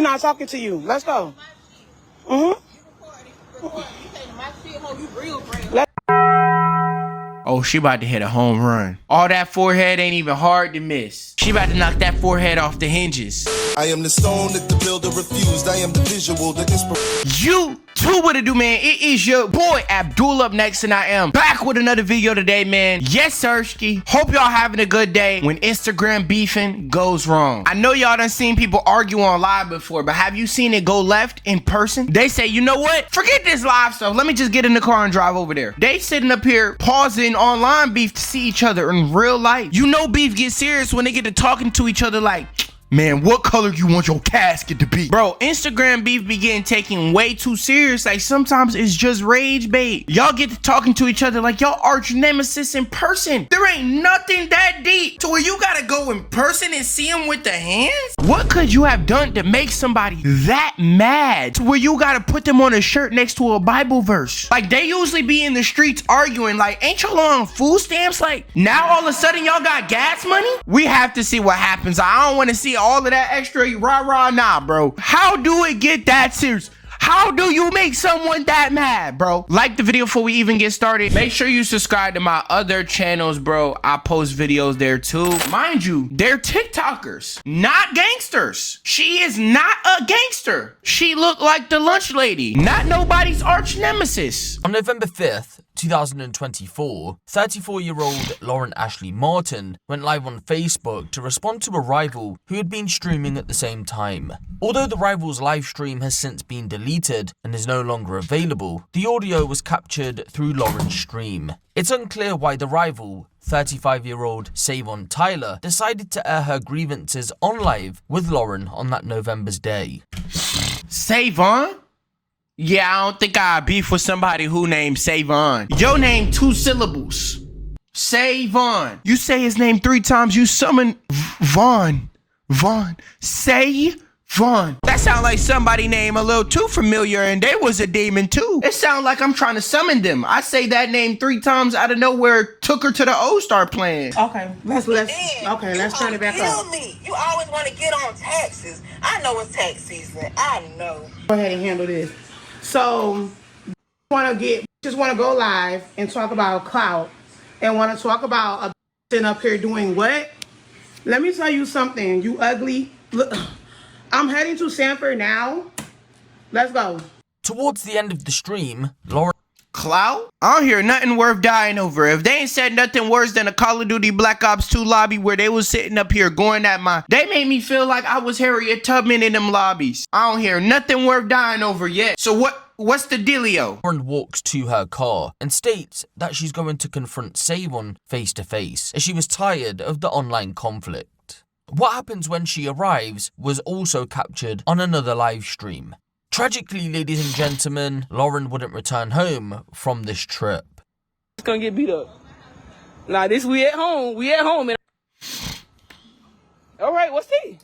not talking to you. Let's go. Mm-hmm. Oh, she about to hit a home run. All that forehead ain't even hard to miss. She about to knock that forehead off the hinges. I am the stone that the builder refused. I am the visual, the inspiration. You too, what it do, man? It is your boy Abdul up next, and I am back with another video today, man. Yes, Sirski. Hope y'all having a good day when Instagram beefing goes wrong. I know y'all done seen people argue on live before, but have you seen it go left in person? They say, you know what? Forget this live stuff. Let me just get in the car and drive over there. They sitting up here pausing online beef to see each other in real life. You know beef gets serious when they get to talking to each other like, man, what color you want your casket to be? Bro, Instagram beef be getting taken way too serious. Like, sometimes it's just rage bait. Y'all get to talking to each other like y'all arch nemesis in person. There ain't nothing that deep to where you gotta go in person and see them with the hands. What could you have done to make somebody that mad to where you gotta put them on a shirt next to a Bible verse? Like, they usually be in the streets arguing like, ain't y'all on food stamps? Like, now all of a sudden y'all got gas money? We have to see what happens. I don't want to see all of that extra rah-rah. Nah, bro. How do it get that serious? How do you make someone that mad, bro? Like the video before we even get started. Make sure you subscribe to my other channels, bro. I post videos there too. Mind you, they're TikTokers, not gangsters. She is not a gangster. She looked like the lunch lady, not nobody's arch nemesis. On November 5th, 2024, 34-year-old Lauren Ashley Martin went live on Facebook to respond to a rival who had been streaming at the same time. Although the rival's live stream has since been deleted and is no longer available, the audio was captured through Lauren's stream. It's unclear why the rival, 35-year-old Savon Tyler, decided to air her grievances on live with Lauren on that November's day. Savon? Yeah, I don't think I beef with somebody who named Savon. Your name 2 syllables. Savon. You say his name 3 times, you summon Vaughn. Savon. That sound like somebody named a little too familiar and they was a demon too. It sound like I'm trying to summon them. I say that name 3 times out of nowhere, took her to the O-Star plan. Okay, let's turn it back up. You always want to get on taxes. I know it's tax season. I know. Go ahead and handle this. So, just want to go live and talk about clout and want to talk about a sitting up here doing what? Let me tell you something, you ugly. Look, I'm heading to Sanford now. Let's go. Towards the end of the stream, Lauren... Clout? I don't hear nothing worth dying over. If they ain't said nothing worse than a Call of Duty Black Ops 2 lobby where they was sitting up here going at my... They made me feel like I was Harriet Tubman in them lobbies. I don't hear nothing worth dying over yet. So what's the dealio? Lauren walks to her car and states that she's going to confront Savon face to face as she was tired of the online conflict. What happens when she arrives was also captured on another live stream. Tragically, ladies and gentlemen, Lauren wouldn't return home from this trip. It's gonna get beat up. Nah, we at home. And all right, what's T?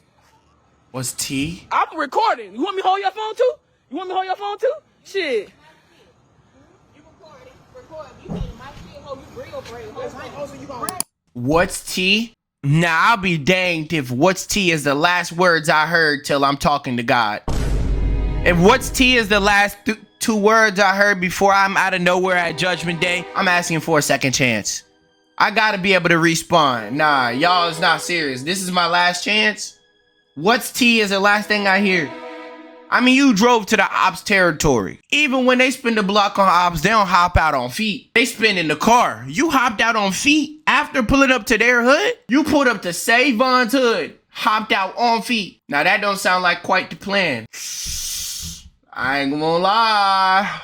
What's T? I'm recording. You want me to hold your phone too? Shit. What's T? Nah, I'll be danged if what's T is the last words I heard till I'm talking to God. If what's T is the last 2 words I heard before I'm out of nowhere at Judgment Day, I'm asking for a second chance. I gotta be able to respawn. Nah, y'all is not serious. This is my last chance. What's T is the last thing I hear. I mean, you drove to the ops territory. Even when they spin the block on ops, they don't hop out on feet. They spin in the car. You hopped out on feet after pulling up to their hood? You pulled up to Savon's hood, hopped out on feet. Now that don't sound like quite the plan. I ain't gonna lie.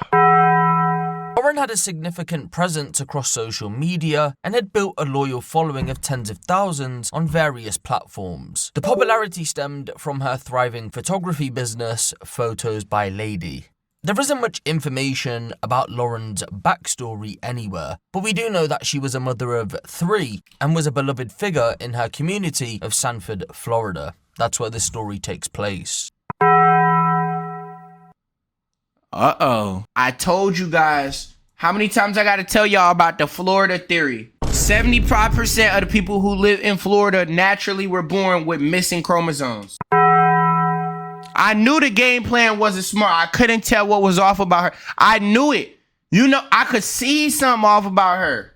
Lauren had a significant presence across social media and had built a loyal following of tens of thousands on various platforms. The popularity stemmed from her thriving photography business, Photos by Lady. There isn't much information about Lauren's backstory anywhere, but we do know that she was a mother of 3 and was a beloved figure in her community of Sanford, Florida. That's where this story takes place. Uh-oh. I told you guys. How many times I gotta tell y'all about the Florida theory? 75% of the people who live in Florida naturally were born with missing chromosomes. I knew the game plan wasn't smart. I couldn't tell what was off about her. I knew it. You know, I could see something off about her.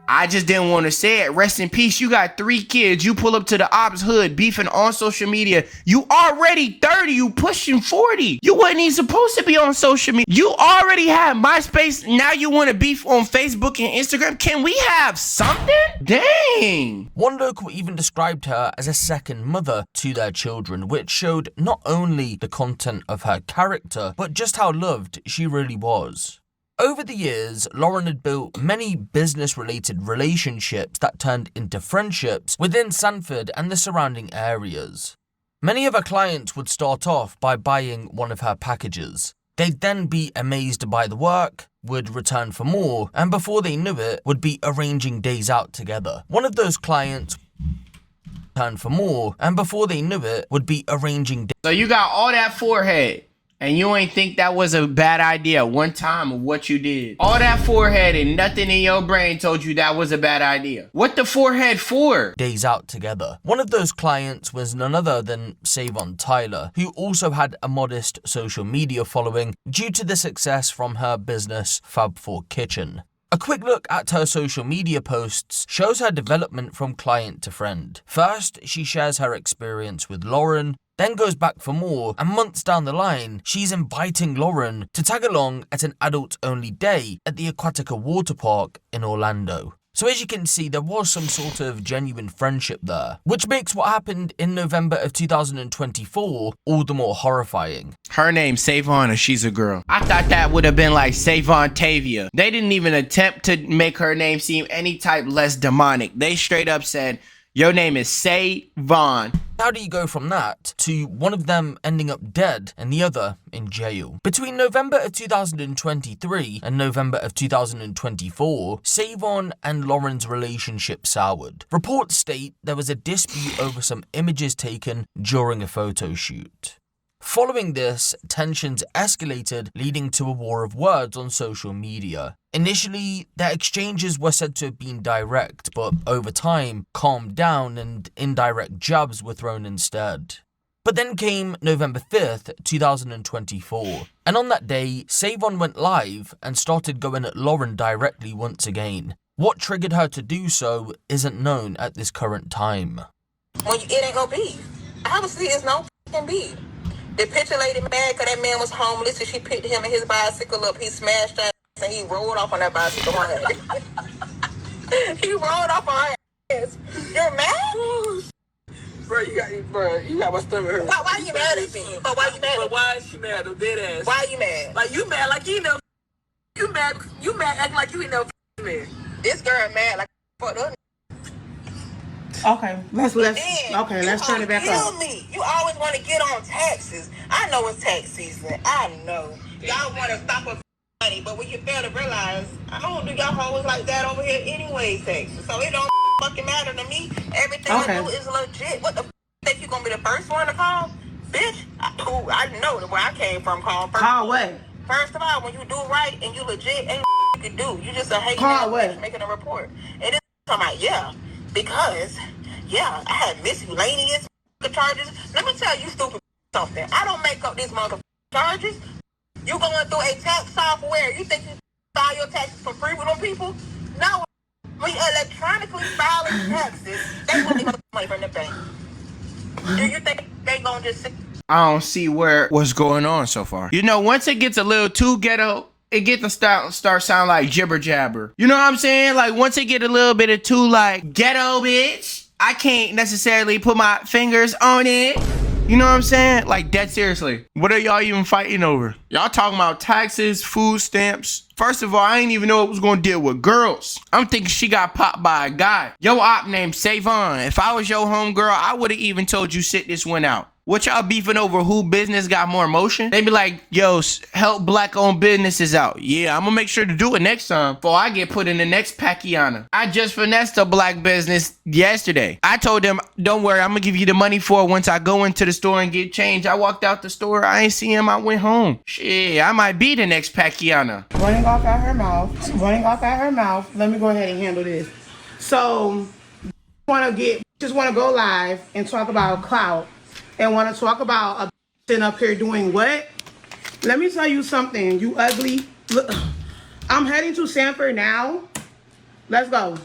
I just didn't want to say it. Rest in peace. You got 3 kids. You pull up to the ops hood beefing on social media. You already 30. You pushing 40. You wasn't even supposed to be on social media. You already had MySpace. Now you want to beef on Facebook and Instagram. Can we have something? Dang. One local even described her as a second mother to their children, which showed not only the content of her character, but just how loved she really was. Over the years, Lauren had built many business-related relationships that turned into friendships within Sanford and the surrounding areas. Many of her clients would start off by buying one of her packages. They'd then be amazed by the work, would return for more, and before they knew it, would be arranging days out together. One of those clients returned for more, and before they knew it, would be arranging days. So you got all that forehead. And you ain't think that was a bad idea one time of what you did. All that forehead and nothing in your brain told you that was a bad idea. What the forehead for? Days out together. One of those clients was none other than Savon Tyler, who also had a modest social media following due to the success from her business Fab4 Kitchen. A quick look at her social media posts shows her development from client to friend. First, she shares her experience with Lauren, then goes back for more, and months down the line, she's inviting Lauren to tag along at an adult-only day at the Aquatica Water Park in Orlando. So as you can see, there was some sort of genuine friendship there, which makes what happened in November of 2024 all the more horrifying. Her name's Savon and she's a girl. I thought that would have been like Savon Tavia. They didn't even attempt to make her name seem any type less demonic. They straight up said, your name is Savon. How do you go from that to one of them ending up dead and the other in jail? Between November of 2023 and November of 2024, Savon and Lauren's relationship soured. Reports state there was a dispute over some images taken during a photo shoot. Following this, tensions escalated, leading to a war of words on social media. Initially, their exchanges were said to have been direct, but over time, calmed down and indirect jabs were thrown instead. But then came November 5th, 2024, and on that day, Savon went live and started going at Lauren directly once again. What triggered her to do so isn't known at this current time. When it ain't no beef. Obviously, it's no f***ing beef. The picture lady mad because that man was homeless and she picked him and his bicycle up. He smashed that and he rolled off on that bicycle. He rolled off on her ass. You're mad? Bro, you got my stomach hurt. Why you mad at me? But why you mad? But why is she mad? I'm dead ass. Why you mad? Like you mad like you know. You mad acting like you ain't no man. This girl mad like fucked up. Okay, let's turn it back up. Me. You always want to get on taxes. I know it's tax season. I know. Y'all want to stop with money, but when you fail to realize, I don't do y'all hoes like that over here anyway, Texas. So it don't fucking matter to me. Everything I do is legit. What the think you gonna be the first one to call? Bitch, I know where I came from. Call first. Call what? First of all, when you do right and you legit, ain't you can do. You just a hating Call what? making a report. And this talking about, yeah, because, yeah, I had miscellaneous charges. Let me tell you stupid something. I don't make up these motherfucking charges. You going through a tax software. You think you file your taxes for free with them people? No. We electronically filing taxes. They want the money from the bank. Do you think they gonna just sit? I don't see what's going on so far. You know, once it gets a little too ghetto, it gets to start sounding like jibber jabber. You know what I'm saying? Like once it get a little bit of too like ghetto bitch, I can't necessarily put my fingers on it. You know what I'm saying? Like dead seriously. What are y'all even fighting over? Y'all talking about taxes, food stamps. First of all, I ain't even know it was gonna deal with girls. I'm thinking she got popped by a guy. Yo op named Savon. If I was your homegirl, I would have even told you sit this one out. What y'all beefing over who business got more motion? They be like, yo, help black owned businesses out. Yeah, I'm gonna make sure to do it next time before I get put in the next Pacquiana. I just finessed a black business yesterday. I told them, don't worry, I'm gonna give you the money for it once I go into the store and get changed. I walked out the store, I ain't see him, I went home. Shit, I might be the next Pacquiana. Running off at her mouth. Let me go ahead and handle this. So, just want to go live and talk about clout and want to talk about a sitting up here doing what? Let me tell you something, you ugly. Look, I'm heading to Sanford now. Let's go.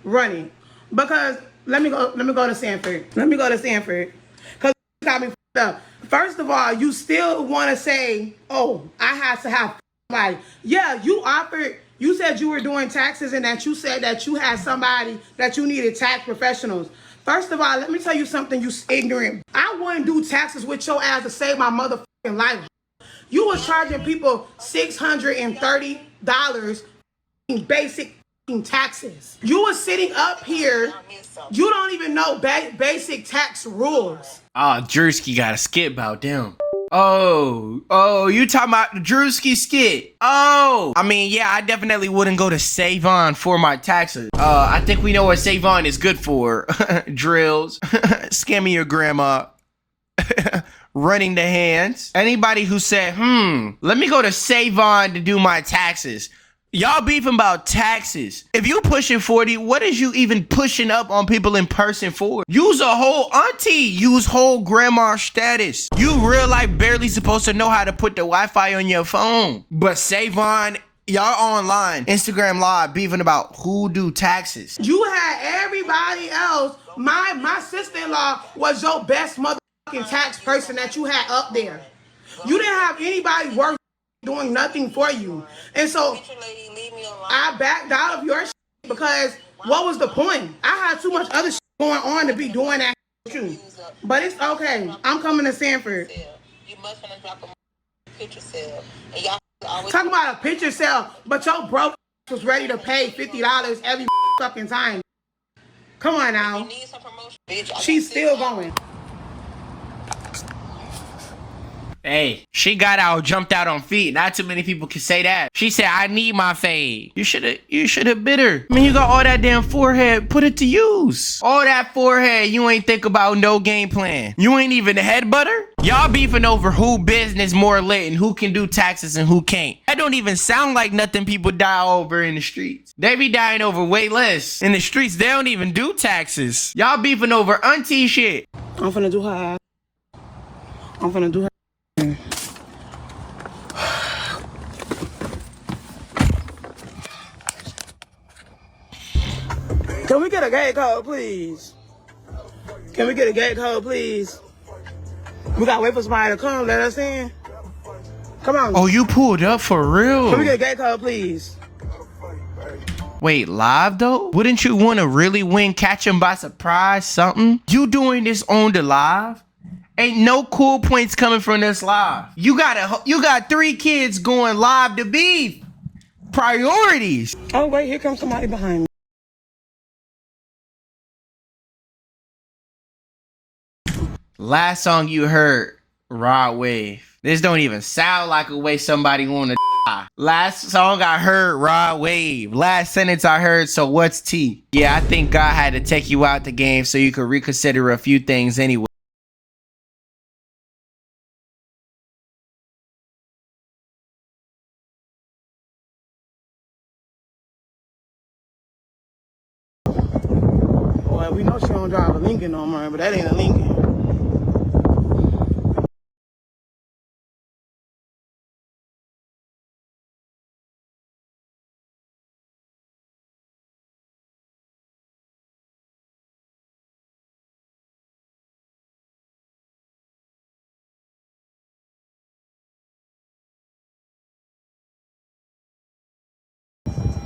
Running. Because let me go to Sanford. Let me go to Sanford. Because got me fucked up. First of all, you still want to say, oh, I have to have somebody. Yeah, you said you were doing taxes and that you said that you had somebody that you needed tax professionals. First of all, let me tell you something, you ignorant. I wouldn't do taxes with your ass to save my motherfucking life. You was charging people $630 in basic taxes. You was sitting up here. You don't even know basic tax rules. Oh, Drewski got a skit about them. Oh, you talking about the Drewski skit? Oh, I mean, yeah, I definitely wouldn't go to Savon for my taxes. I think we know what Savon is good for. Drills, scamming your grandma, running the hands. Anybody who said, let me go to Savon to do my taxes. Y'all beefing about taxes. If you pushing 40, what is you even pushing up on people in person for? Use a whole auntie. Use whole grandma status. You real life barely supposed to know how to put the Wi-Fi on your phone. But Savon, y'all online, Instagram live, beefing about who do taxes. You had everybody else. My sister-in-law was your best motherfucking tax person that you had up there. You didn't have anybody worth doing nothing for you. And so I backed out of your shit because what was the point? I had too much other shit going on to be doing that with you. But it's okay. I'm coming to Sanford. Talking about a picture sale, but your broke was ready to pay $50 every fucking time. Come on now. She's still going. Hey, she got out, jumped out on feet. Not too many people can say that. She said, I need my fade. You should have bit her. I mean, you got all that damn forehead, put it to use. All that forehead, you ain't think about no game plan. You ain't even a head butter? Y'all beefing over who business more lit and who can do taxes and who can't. That don't even sound like nothing people die over in the streets. They be dying over way less. In the streets, they don't even do taxes. Y'all beefing over auntie shit. I'm finna do her ass. I'm finna do her. Can we get a gate code, please? Can we get a gate code, please? We gotta wait for somebody to come, let us in. Come on. Oh, you pulled up for real? Can we get a gate code, please? Wait, live though? Wouldn't you want to really win, catch him by surprise, something? You doing this on the live? Ain't no cool points coming from this live. You got 3 kids going live to beef. Priorities. Oh wait, here comes somebody behind me. Last song you heard, Rod Wave. This don't even sound like a way somebody wanna die. Last song I heard, Rod Wave. Last sentence I heard, so what's T? Yeah, I think God had to take you out the game so you could reconsider a few things anyway. Well, we know she don't drive a Lincoln no more, but that ain't a Lincoln.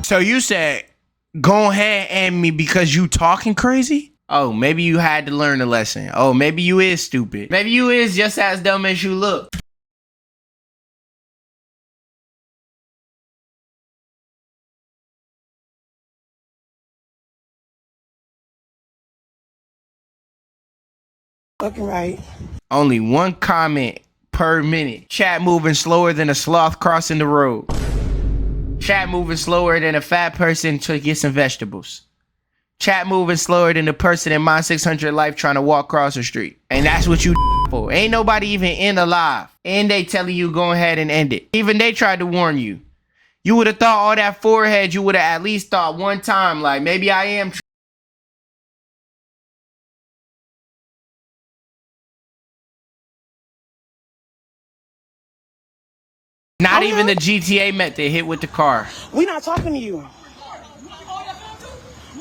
So you said, go ahead and me because you talking crazy? Oh, maybe you had to learn a lesson. Oh, maybe you is stupid. Maybe you is just as dumb as you look. Fucking right. Only 1 comment per minute. Chat moving slower than a sloth crossing the road. Chat moving slower than a fat person to get some vegetables. Chat moving slower than the person in my 600 life trying to walk across the street. And that's what you for. Ain't nobody even in alive. And they telling you go ahead and end it. Even they tried to warn you. You would have thought all that forehead, you would have at least thought one time, like, maybe I am Not even the GTA method, hit with the car. We not talking to you.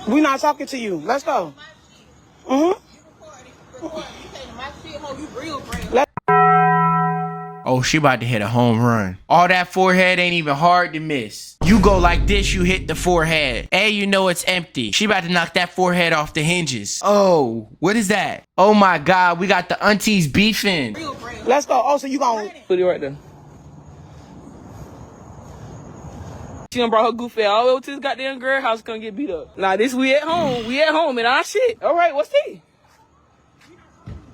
We not talking to you. Let's go. Oh, she about to hit a home run. All that forehead ain't even hard to miss. You go like this, you hit the forehead. And you know it's empty. She about to knock that forehead off the hinges. Oh, what is that? Oh my God, we got the aunties beefing. Let's go. Oh, so you gonna... Put it right there. She done brought her goofy all the way to this goddamn girl house, gonna get beat up. Nah, this we at home. We at home and our shit. All right, what's tea?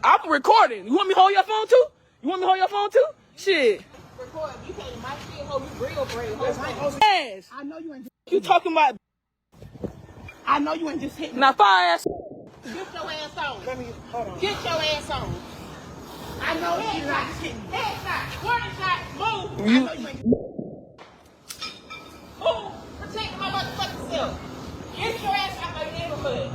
I'm recording. You want me to hold your phone too? You want me to hold your phone too? Shit. Record. You taking my shit, hold you real brave. Ass. I know you ain't... You talking about? I know you ain't just hitting... Now fire ass. Get your ass on. Let me... Hold on. Get your ass on. I know you not just hitting... Headshot. Warning shot. Move. I know you ain't... Move. Protect my motherfucking self. Get your ass out my neighborhood.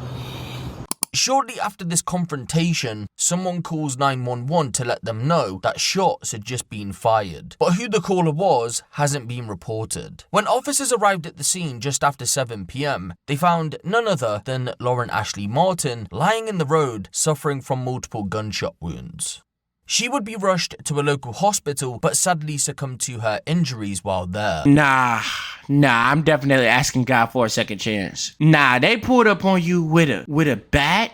Shortly after this confrontation, someone calls 911 to let them know that shots had just been fired. But who the caller was hasn't been reported. When officers arrived at the scene just after 7 PM, they found none other than Lauren Ashley Martin lying in the road suffering from multiple gunshot wounds. She would be rushed to a local hospital, but sadly succumbed to her injuries while there. Nah, I'm definitely asking God for a second chance. Nah, they pulled up on you with a bat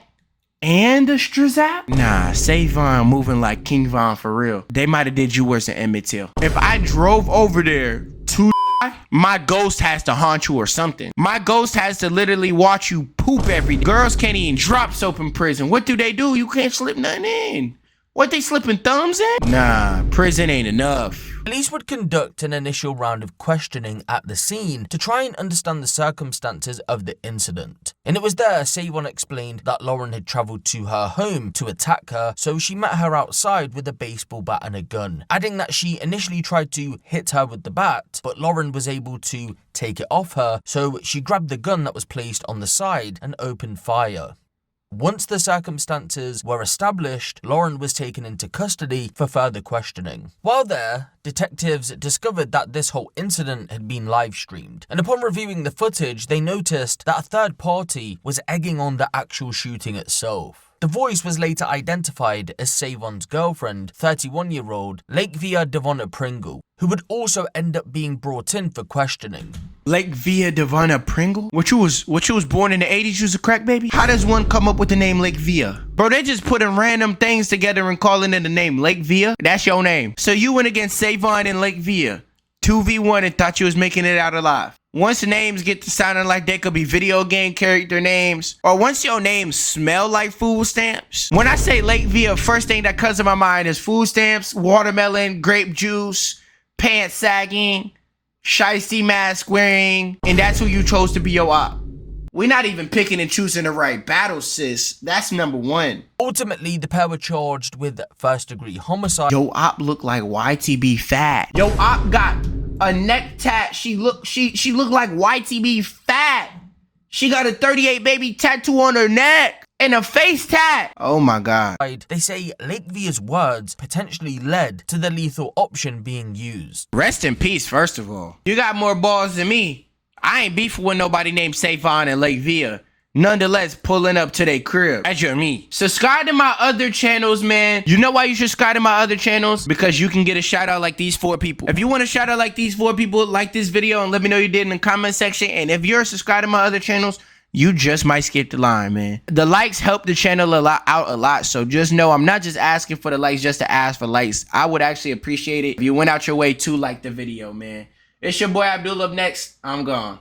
and a Strazap? Nah, Savon moving like King Von for real. They might have did you worse than Emmett Till. If I drove over there to my ghost has to haunt you or something. My ghost has to literally watch you poop every day. Girls can't even drop soap in prison. What do? You can't slip nothing in. What, they slipping thumbs in? Nah, prison ain't enough. Police would conduct an initial round of questioning at the scene to try and understand the circumstances of the incident. And it was there Savon explained that Lauren had travelled to her home to attack her, so she met her outside with a baseball bat and a gun, adding that she initially tried to hit her with the bat, but Lauren was able to take it off her, so she grabbed the gun that was placed on the side and opened fire. Once the circumstances were established, Lauren was taken into custody for further questioning. While there, detectives discovered that this whole incident had been live streamed, and upon reviewing the footage, they noticed that a third party was egging on the actual shooting itself. The voice was later identified as Savon's girlfriend, 31-year-old Lakevia Devonna Pringle, who would also end up being brought in for questioning. Lakevia Devonna Pringle? What you was born in the 80s, you was a crack baby? How does one come up with the name Lakevia? Bro, they just putting random things together and calling it the name Lakevia? That's your name. So you went against Savon and Lakevia 2v1 and thought you was making it out alive. Once names get to sounding like they could be video game character names, or once your names smell like food stamps. When I say Lakevia, first thing that comes to my mind is food stamps, watermelon, grape juice, pants sagging, shiesty mask wearing, and that's who you chose to be your op. We're not even picking and choosing the right battle, sis. That's number one. Ultimately, the pair were charged with first-degree homicide. Yo op looked like YTB fat. Yo op got a neck tat. She looked like YTB fat. She got a 38 baby tattoo on her neck and a face tat. Oh my God. They say Lakevia's words potentially led to the lethal option being used. Rest in peace, first of all. You got more balls than me. I ain't beefing with nobody named Savon and Lakevia. Nonetheless, pulling up to their crib. That's your me. Subscribe to my other channels, man. You know why you should subscribe to my other channels? Because you can get a shout out like these 4 people. If you want a shout out like these 4 people, like this video and let me know you did in the comment section. And if you're subscribed to my other channels, you just might skip the line, man. The likes help the channel out a lot. So just know I'm not just asking for the likes just to ask for likes. I would actually appreciate it if you went out your way to like the video, man. It's your boy Abdul up next. I'm gone.